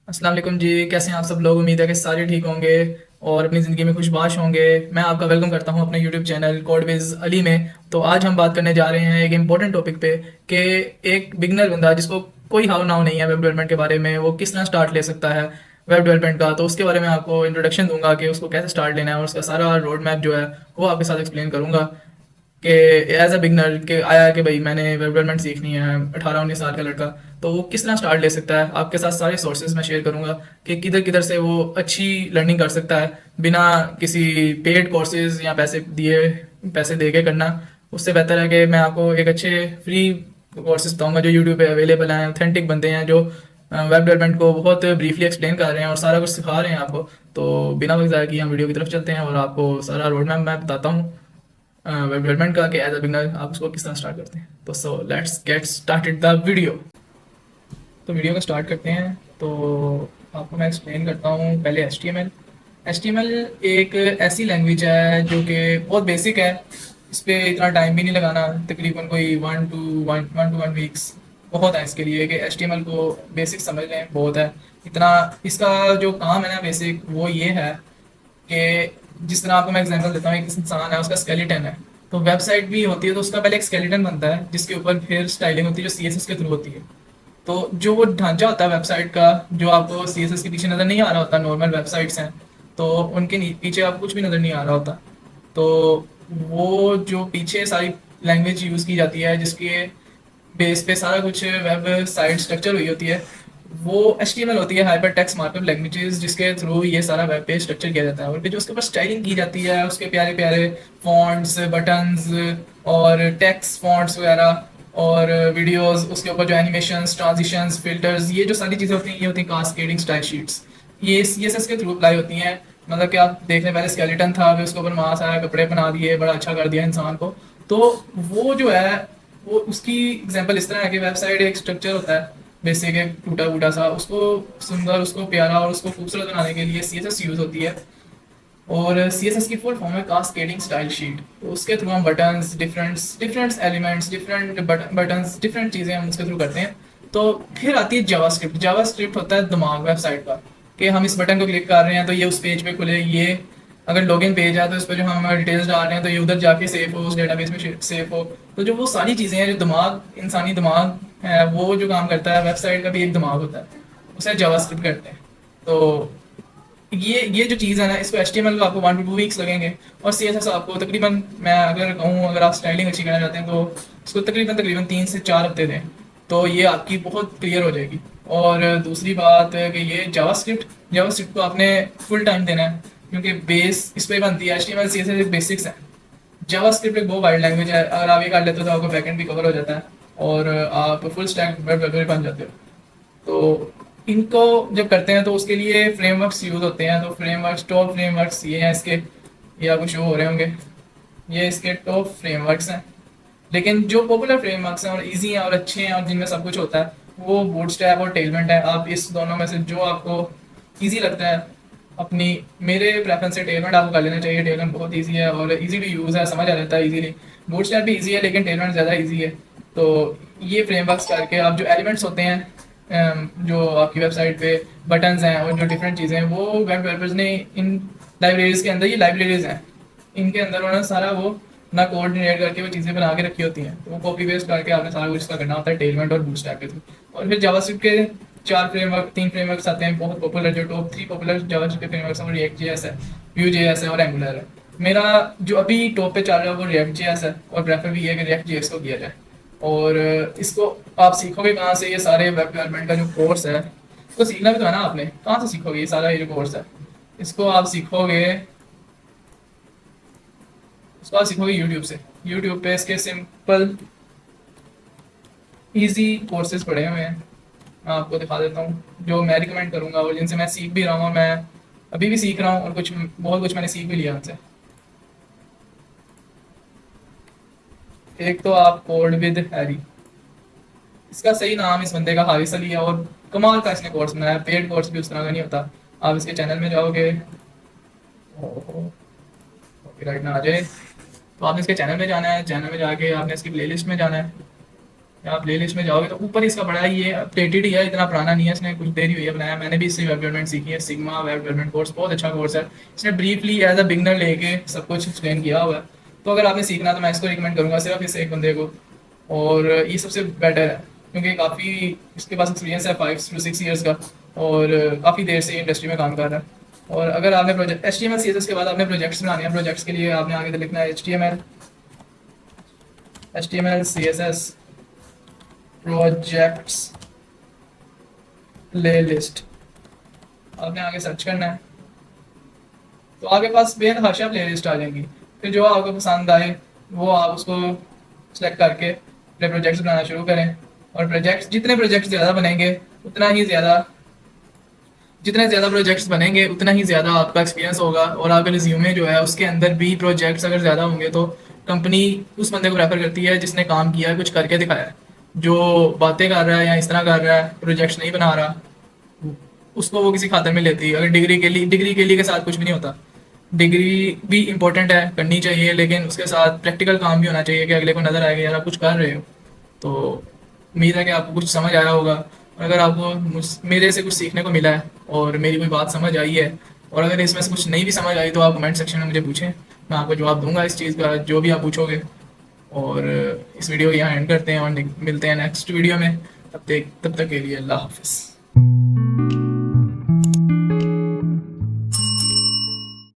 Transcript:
अस्सलाम वालेकुम जी। कैसे हैं आप सब लोग? उम्मीद है कि सारे ठीक होंगे और अपनी ज़िंदगी में खुशबाश होंगे। मैं आपका वेलकम करता हूं अपने यूट्यूब चैनल कोडविज़ अली में। तो आज हम बात करने जा रहे हैं एक इम्पोर्टेंट टॉपिक पे कि एक बिगनर बंदा जिसको कोई हाव नाव नहीं है वेब डेवलपमेंट के बारे में, वो किस तरह स्टार्ट ले सकता है वेब डेवलपमेंट का। तो उसके बारे में आपको इंट्रोडक्शन दूंगा कि उसको कैसे स्टार्ट लेना है, और उसका सारा रोड मैप जो है वो आपके साथ एक्सप्लेन करूंगा कि एज अ बिगनर के आया कि भाई मैंने वेब डेवलपमेंट सीखनी है, 18-19 साल का लड़का, तो वो किस तरह स्टार्ट ले सकता है। आपके साथ सारे सोर्सेज मैं शेयर करूंगा कि किधर किधर से वो अच्छी लर्निंग कर सकता है बिना किसी पेड कोर्सेज या पैसे दे के करना। उससे बेहतर है कि मैं आपको एक अच्छे फ्री कोर्सेज बताऊंगा जो यूट्यूब पे अवेलेबल हैं, ऑथेंटिक बनते हैं, जो वेब डेवलपमेंट को बहुत ब्रीफली एक्सप्लेन कर रहे हैं और सारा कुछ सिखा रहे हैं आपको। तो बिना वक्त ज़ाया किए हम वीडियो की तरफ चलते हैं और आपको सारा रोड मैप मैं बताता हूँ वेब डेवलपमेंट का कि एज अ बिगनर आप उसको किस तरह स्टार्ट करते हैं। तो so let's get started the video. तो वीडियो को स्टार्ट करते हैं। तो आपको मैं एक्सप्लेन करता हूँ पहले एच टी एम एल एक ऐसी लैंग्वेज है जो कि बहुत बेसिक है। इस पर इतना टाइम भी नहीं लगाना, तकरीबन कोई 1 to 1 वीक्स बहुत है इसके लिए कि एच टी एम एल को बेसिक समझ लें, बहुत है इतना। इसका जो काम है ना बेसिक, वो ये है कि जिस तरह आपको मैं एग्जांपल देता हूँ, एक इंसान है, उसका स्केलेटन है। तो वेबसाइट भी होती है तो उसका पहले एक स्केलेटन बनता है जिसके ऊपर फिर स्टाइलिंग होती है जो सी एस एस के थ्रू होती है। तो जो वो ढांचा होता है वेबसाइट का, जो आपको सी एस एस के पीछे नज़र नहीं आ रहा होता, नॉर्मल वेबसाइट्स हैं तो उनके पीछे आपको कुछ भी नज़र नहीं आ रहा होता। तो वो जो पीछे सारी लैंग्वेज यूज़ की जाती है जिसके बेस पे सारा कुछ वेब साइट स्ट्रक्चर हुई होती है, वो एच टी एम एल होती है, हाइपर टेक्स्ट मार्कअप लैंग्वेजेस, जिसके थ्रू ये सारा वेब पेज स्ट्रक्चर किया जाता है। और फिर जो उसके ऊपर स्टाइलिंग की जाती है, उसके प्यारे प्यारे फॉन्ट्स, बटन्स और टेक्स्ट फॉन्ट्स वगैरह, और वीडियोस, उसके ऊपर जो एनिमेशंस, ट्रांजिशंस, फिल्टर्स, ये जो सारी चीज़ें होती हैं, ये होती हैं कास्केडिंग स्टाइल शीट्स। ये सी एस एस के थ्रू अप्लाई होती हैं। मतलब कि आप देख लें, पहले स्केलेटन था, फिर उसके ऊपर मांस आया, कपड़े बना दिए, बड़ा अच्छा कर दिया इंसान को। तो वो जो है, वो उसकी एग्जांपल इस तरह है कि वेबसाइट एक स्ट्रक्चर होता है बेसिक, एक टूटा फूटा सा, उसको सुंदर, उसको प्यारा और उसको खूबसूरत बनाने के लिए सी एस एस यूज़ होती है। और सी एस एस की फुल फॉर्म है कास्केडिंग स्टाइल शीट। तो उसके थ्रू हम buttons, different different elements, different buttons, different चीज़ें हम उसके थ्रू करते हैं। तो फिर आती है जावास्क्रिप्ट। जावास्क्रिप्ट होता है दिमाग वेबसाइट का, कि हम इस बटन को क्लिक कर रहे हैं तो ये उस पेज पे खुले, ये अगर लॉगिन पेज है तो इस पर जो हम डिटेल्स डाल रहे हैं तो ये उधर जाके सेव हो, उस डेटाबेस में सेव हो। तो जो वो सारी चीज़ें हैं, जो दिमाग, इंसानी दिमाग है, वो जो काम करता है, वेबसाइट का भी एक दिमाग होता है, उसे जावास्क्रिप्ट कहते हैं। तो ये जो चीज़ है ना, इसको एच टी एम एल को आपको 1 to 2 वीक्स लगेंगे, और सी एस एस आपको तकरीबन, मैं अगर कहूँ, अगर आप स्टाइलिंग अच्छी करना चाहते हैं तो इसको तकरीबन तकरीबन 3 से 4 हफ्ते दें, तो ये आपकी बहुत क्लियर हो जाएगी। और दूसरी बात है कि ये जावास्क्रिप्ट को आपने फुल टाइम देना है, क्योंकि बेस इस पर बनती है। H T M L C S S एक बेसिक्स है। जावास्क्रिप्ट एक बहुत वाइड लैंग्वेज है, अगर आप ये कर लेते हो तो आपका बैकएंड भी कवर हो जाता है और आप फुल स्टैक वेब डेवलपर बन जाते हो। तो इनको जब करते हैं तो उसके लिए फ्रेमवर्क्स यूज़ होते हैं। तो फ्रेमवर्क्स, टॉप फ्रेमवर्क्स ये हैं इसके, ये आपको शो हो रहे होंगे, ये इसके टॉप फ्रेमवर्क्स हैं। लेकिन जो पॉपुलर फ्रेमवर्क्स हैं और इजी हैं और अच्छे हैं और जिनमें सब कुछ होता है, वो बूटस्ट्रैप और टेलमेंट है। आप इस दोनों में से जो आपको इजी लगता है, अपनी, मेरे प्रेफरेंस से टेलमेंट आपको कर लेना चाहिए। टेलमेंट बहुत इजी है और इजी टू यूज़ है, समझ आ जाता है इजीली। बूटस्ट्रैप भी इजी है लेकिन टेलमेंट ज़्यादा इजी है। तो ये फ्रेमवर्क्स करके आप जो एलिमेंट्स होते हैं, जो आपकी वेबसाइट पे बटन्स हैं और जो डिफरेंट चीज़ें हैं, वो वेब डेवलपर्स ने इन लाइब्रेरीज़ के अंदर, ये लाइब्रेरीज़ हैं, इनके अंदर उन्होंने सारा वो ना कोऑर्डिनेट करके वो चीज़ें बना के रखी होती हैं। तो वो कॉपी पेस्ट करके आपने सारा कुछ इसका करना होता है, टेलमेंट और बूटस्ट्रैप के थ्रू। और फिर जावास्क्रिप्ट के 3 फ्रेमवर्क्स आते हैं बहुत पॉपुलर, जो टॉप 3 पॉपुलर जावास्क्रिप्ट के फ्रेमवर्क्स हैं, रिएक्ट जेएस है, व्यू जेएस है और एंगुलर है। मेरा जो अभी टॉप पे चल रहा है वो रिएक्ट जेएस है, और प्रेफर भी है कि रिएक्ट जेएस को किया जाए। और इसको आप सीखोगे कहाँ से? ये सारे वेब डेवलपमेंट का जो कोर्स है, इसको सीखना भी तो है ना आपने, कहाँ से सीखोगे? ये सारा ये जो कोर्स है, इसको आप सीखोगे इसको आप सीखोगे यूट्यूब से। यूट्यूब पे इसके सिंपल इजी कोर्सेज पड़े हुए हैं, मैं आपको दिखा देता हूँ जो मैं रिकमेंड करूँगा और जिनसे मैं सीख भी रहा हूँ, और मैं अभी भी सीख रहा हूँ, और कुछ बहुत कुछ मैंने सीख भी लिया उनसे। एक तो आप कोड विद हैरी, इसका सही नाम इस बंदे का हारिस अली है, और कमाल का इसने कोर्स बनाया। पेड कोर्स भी उस तरह का नहीं होता। आप इसके चैनल में जाओगे, कॉपीराइट ना आ जाए, तो आपने इसके चैनल में जाना है, चैनल में जाके आपने इसकी प्लेलिस्ट में जाना है। या प्ले लिस्ट में जाओगे तो ऊपर इसका बड़ा ही ये अपडेटेड ही है, इतना पुराना नहीं है, इसने कुछ देर ही हुई है बनाया। मैंने भी इससे वेब डेवलपमेंट सीखी है, सिग्मा वेब डेवलपमेंट कोर्स बहुत अच्छा कोर्स है। इसने ब्रीफली एज अ बिगनर लेके सब कुछ एक्सप्लेन किया हुआ है। तो अगर आपने सीखना तो मैं इसको रिकमेंड करूँगा सिर्फ इस एक बंदे को। और ये सबसे बेटर है क्योंकि काफ़ी इसके पास एक्सपीरियंस है 5 to 6 ईयर्स का, और काफ़ी देर से इंडस्ट्री में काम कर रहा है। और अगर आपने प्रोजेक्ट HTML CSS के बाद आपने प्रोजेक्ट्स बनाने हैं, प्रोजेक्ट्स के लिए आपने आगे लिखना है HTML CSS projects play list, आपने आगे सर्च करना है तो आपके पास बेतहाशा प्ले लिस्ट आ जाएंगी। फिर जो आपको पसंद आए वो आप उसको सेलेक्ट करके अपने प्रोजेक्ट्स बनाना शुरू करें। और प्रोजेक्ट्स ज़्यादा बनेंगे उतना ही ज़्यादा जितने ज़्यादा प्रोजेक्ट्स बनेंगे उतना ही ज़्यादा आपका एक्सपीरियंस होगा, और आपका रिज्यूमे जो है उसके अंदर भी प्रोजेक्ट्स अगर ज़्यादा होंगे तो कंपनी उस बंदे को प्रेफर करती है जिसने काम किया है, कुछ करके दिखाया है। जो बातें कर रहा है या इस तरह कर रहा है, प्रोजेक्ट्स नहीं बना रहा, उसको वो किसी खातर में लेती है। अगर डिग्री के लिए के साथ कुछ भी नहीं होता। डिग्री भी इम्पोर्टेंट है, करनी चाहिए, लेकिन उसके साथ प्रैक्टिकल काम भी होना चाहिए कि अगले को नज़र आएगा यार आप कुछ कर रहे हो। तो उम्मीद है कि आपको कुछ समझ आया होगा, और अगर आपको मेरे से कुछ सीखने को मिला है और मेरी कोई बात समझ आई है, और अगर इसमें से कुछ नहीं भी समझ आई तो आप कमेंट सेक्शन में मुझे पूछें, मैं आपको जवाब दूंगा इस चीज़ का जो भी आप पूछोगे। और इस वीडियो को यहाँ एंड करते हैं और मिलते हैं नेक्स्ट वीडियो में। तब तक के लिए अल्लाह हाफिज़।